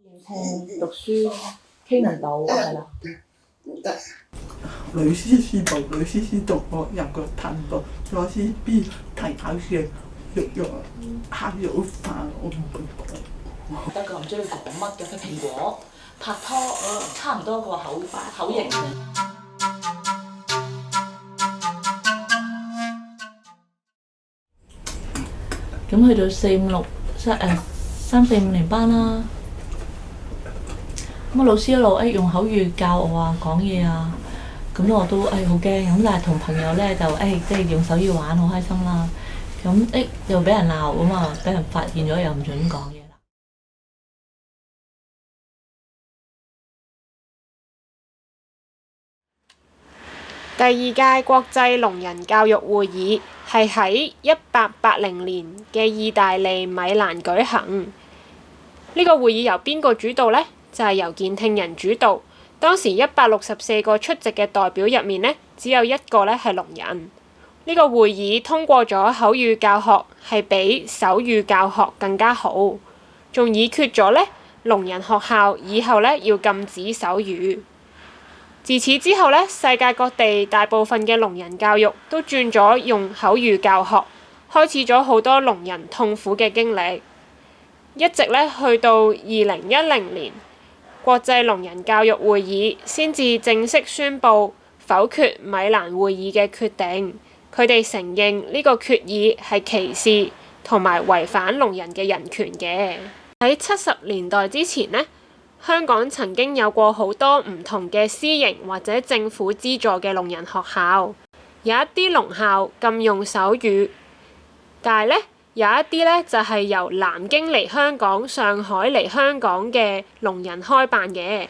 聽讀書傾唔到係啦。老師是讀我有個態度，老師必睇考試，還有飯我唔會講。得㗎，唔知你講乜嘅？佢蘋果拍拖，差唔多個口型嘅。咁去到3、4、5年班啦。咁老師一路用口語教我啊，講嘢啊，咁我都好驚。咁但係同朋友咧就即係用手語玩，好開心啦。咁又俾人鬧咁啊，俾人發現咗又唔準講嘢啦。第二屆國際聾人教育會議係喺1880年嘅意大利米蘭舉行。呢個會議由邊個主導呢？就係由健聽人主導。當時164個出席嘅代表入面呢，只有一個呢係聾人。呢個會議通過咗口語教學係比手語教學更加好，仲議決咗呢聾人學校以後呢要禁止手語。自此之後呢，世界各地大部分嘅聾人教育都轉咗用口語教學，開始咗好多聾人痛苦嘅經歷。一直呢去到2010年，國際聾人教育會議先至正式宣布否決米蘭會議嘅決定。佢哋承認呢個決議係歧視同埋違反聾人嘅人權嘅。喺70年代之前呢，香港曾經有過好多唔同嘅私營或者政府資助嘅聾人學校，有一啲聾校禁用手語，但係呢，有一啲呢就係由南京嚟香港、上海嚟香港嘅聾人開辦嘅，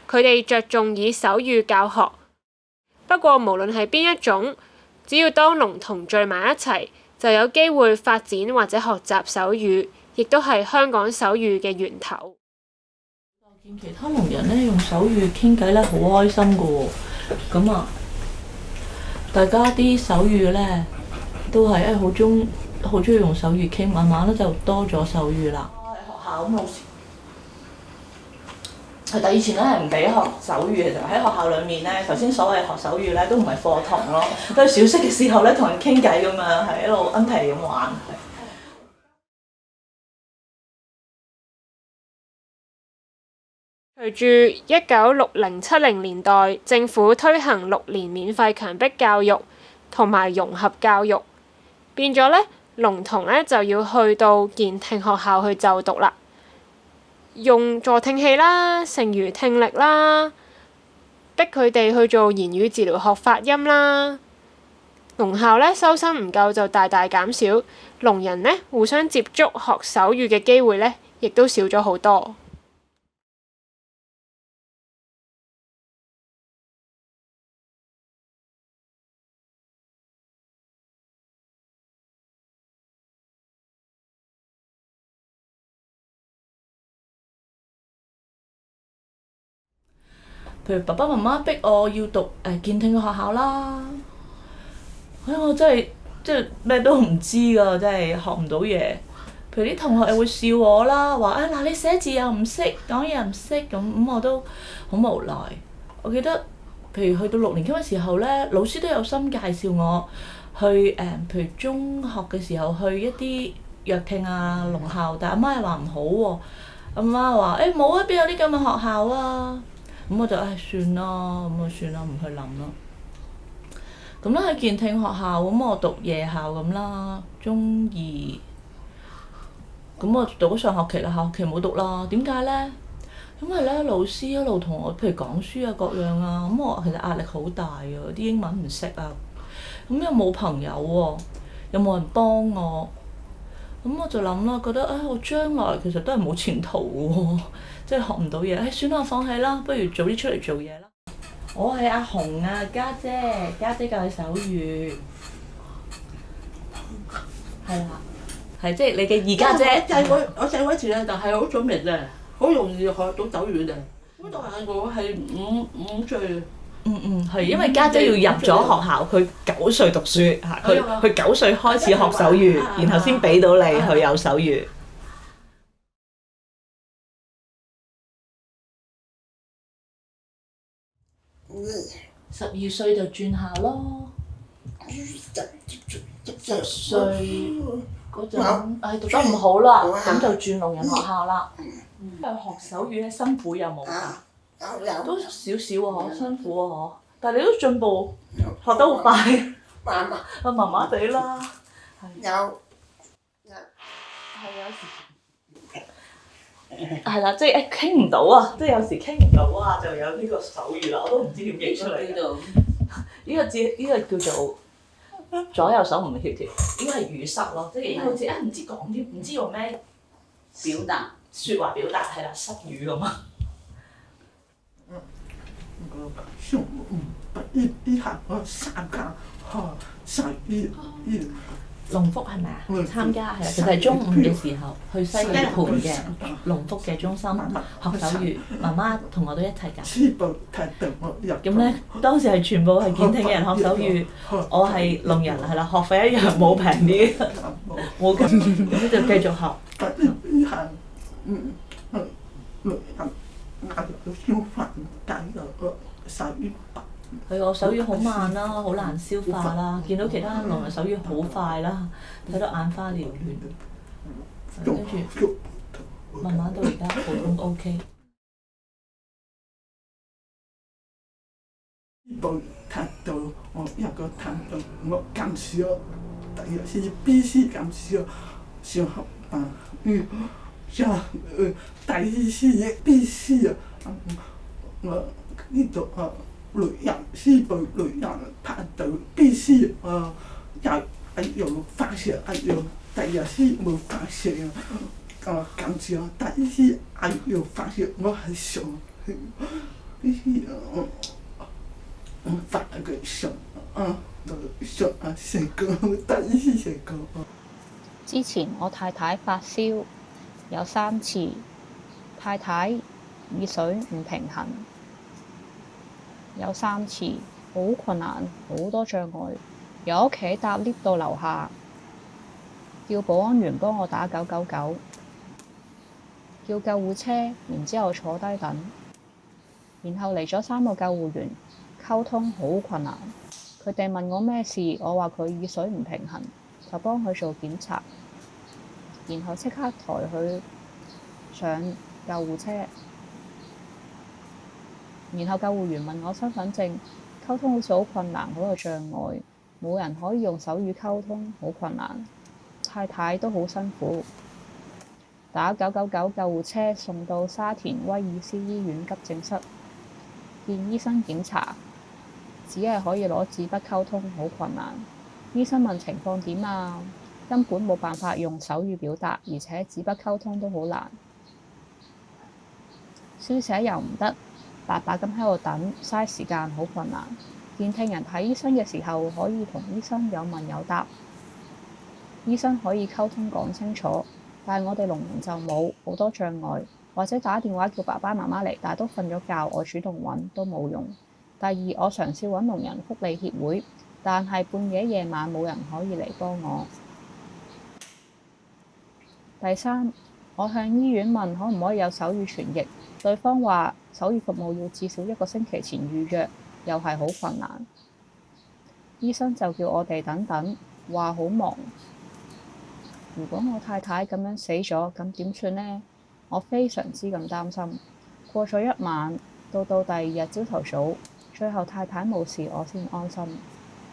佢哋着重以手語教學。不過無論係邊一種，只要當聾童聚埋一齊，就有機會發展或者學習手語，亦都係香港手語嘅源頭。見其他聾人咧用手語傾偈咧，好開心噶喎。咁啊，大家啲手語咧都係好中意用手語傾，慢慢咧就多咗手語啦。喺學校咁老師係，但以前咧係唔俾學手語嘅，就喺學校裡面咧。頭先所謂學手語咧，都唔係課堂咯，都係小息嘅時候咧同人傾偈咁樣，係一路奀皮咁玩。隨住1960-70年代政府推行6年免費強迫教育同埋融合教育，變咗呢聾童呢就要去到健聽學校去就讀啦，用助聽器啦、剩餘聽力啦，逼佢哋去做言語治療學發音啦。聾校呢收生唔夠就大大減少，聾人呢互相接觸學手語嘅機會呢亦都少咗好多。譬如爸爸媽媽逼我要讀健聽嘅學校啦，我真係咩都唔知㗎，真係學唔到嘢。譬如啲同學又會笑我啦，話嗱你寫字又唔識，講嘢又唔識咁，我都好無奈。我記得譬如去到6年級嘅時候咧，老師都有心介紹我去譬如中學嘅時候去一啲弱聽啊聾校，但阿媽又話唔好喎。阿媽話冇啊，邊有啲咁嘅學校啊？咁我就算啦，唔去諗啦。咁咧喺健聽學校，咁我讀夜校咁啦，中二。咁我讀咗上學期啦，下學期冇讀啦。點解咧？因為咧老師一路同我譬如講書啊各樣啊，咁我其實壓力好大啊，啲英文唔識啊，咁又冇朋友喎，又冇人幫我。咁我就諗啦，覺得我將來其實都係冇前途喎，即係學唔到嘢，算啦，我放棄啦，不如早啲出嚟做嘢啦。我係阿紅啊，家姐教你手語，係啦，係即係你嘅二家姐。我細嗰時咧就係好聰明嘅，好容易學到手語嘅。咁但係我係五歲。係因為家姐要入咗學校，佢9歲讀書嚇，佢9歲開始學手語，然後先俾到你去有手語。12歲就轉校咯。10歲嗰陣，讀得唔好啦，咁就轉聾人學校啦。因為學手語咧辛苦有冇㗎？都少少喎，辛苦喎嗬。但係你都進步，學得好快。麻麻地啦。係有時。係啦，即係傾唔到啊！即係有時傾唔到啊，就有呢個手語啦，我都唔知點譯出嚟嘅。呢個叫做左右手唔協調，呢個係語塞咯，即係好似唔知講啲，唔知用咩説話表達係啦，失語咁啊。一下我參加手語農福係咪啊？參加係啊，其實係中午嘅時候去西營盤嘅農福嘅中心學手語，媽媽同我都一齊㗎。咁咧當時係全部係健聽嘅人學手語，我係聾人係啦，學費一樣冇平啲，冇咁就繼續學。係我手語好慢啦，好難消化啦。見到其他聾人手語好快啦，睇到眼花繚亂。跟住慢慢到而家普通 OK。睇到我一個睇到我咁少，第二是必須咁少小學第二是必須我呢度女人是被女人睇到必須有發泄，有第二是冇發泄啊！咁少，第二是有發泄，我係想必須發個想寫歌，第二是寫歌。之前我太太發燒有3次，太太耳水唔平衡有3次，好困難，好多障礙。由屋企搭 lift 到樓下，叫保安員幫我打999，叫救護車，然之後坐低等，然後嚟咗3個救護員，溝通好困難。佢哋問我咩事，我話佢耳水唔平衡，就幫佢做檢查，然後即刻抬佢上救護車。然後救護員問我身份證，溝通好似好困難，好有障礙，冇人可以用手語溝通，好困難。太太都好辛苦，打999救護車送到沙田威爾斯醫院急症室，見醫生檢查，只係可以攞紙筆溝通，好困難。醫生問情況點啊？根本冇辦法用手語表達，而且紙筆溝通都好難，書寫又唔得，白白咁喺度等，嘥時間，好困難。健聽人睇醫生嘅時候，可以同醫生有問有答，醫生可以溝通講清楚，但係我哋聾人就冇，好多障礙，或者打電話叫爸爸媽媽嚟，但係都瞓咗覺，我主動揾都冇用。第二，我嘗試揾聾人福利協會，但係半夜夜晚冇人可以嚟幫我。第三，我向醫院問可唔可以有手語傳譯，對方話手語服務要至少1個星期前預約，又係好困難。醫生就叫我哋等等，話好忙。如果我太太咁樣死咗，咁點算呢？我非常之咁擔心。過咗1晚，到第二日朝頭早，最後太太冇事，我先安心。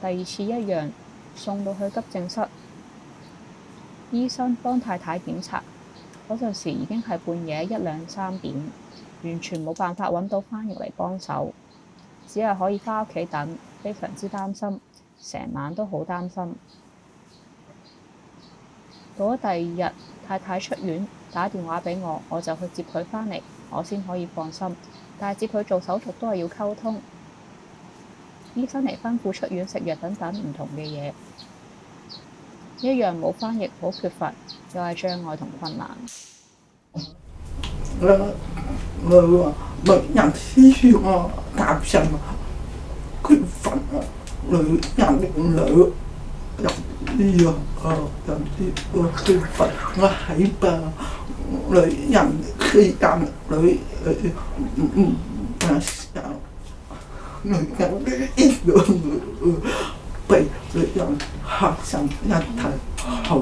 第二次一樣，送到去急症室，醫生幫太太檢查，嗰陣時已經係半夜1、2、3點，完全冇辦法揾到翻譯嚟幫手，只係可以返屋企等，非常之擔心，成晚都好擔心。到咗第二日，太太出院，打電話俾我，我就去接佢返嚟，我先可以放心。但係接佢做手續都係要溝通，醫生嚟吩咐出院食藥等等唔同嘅嘢，一樣冇翻譯，好缺乏，又係障礙同困難。我人需要我擔心缺乏女人有啲我缺乏我喺吧女人氣人女女人的一個被女人嚇成一團好。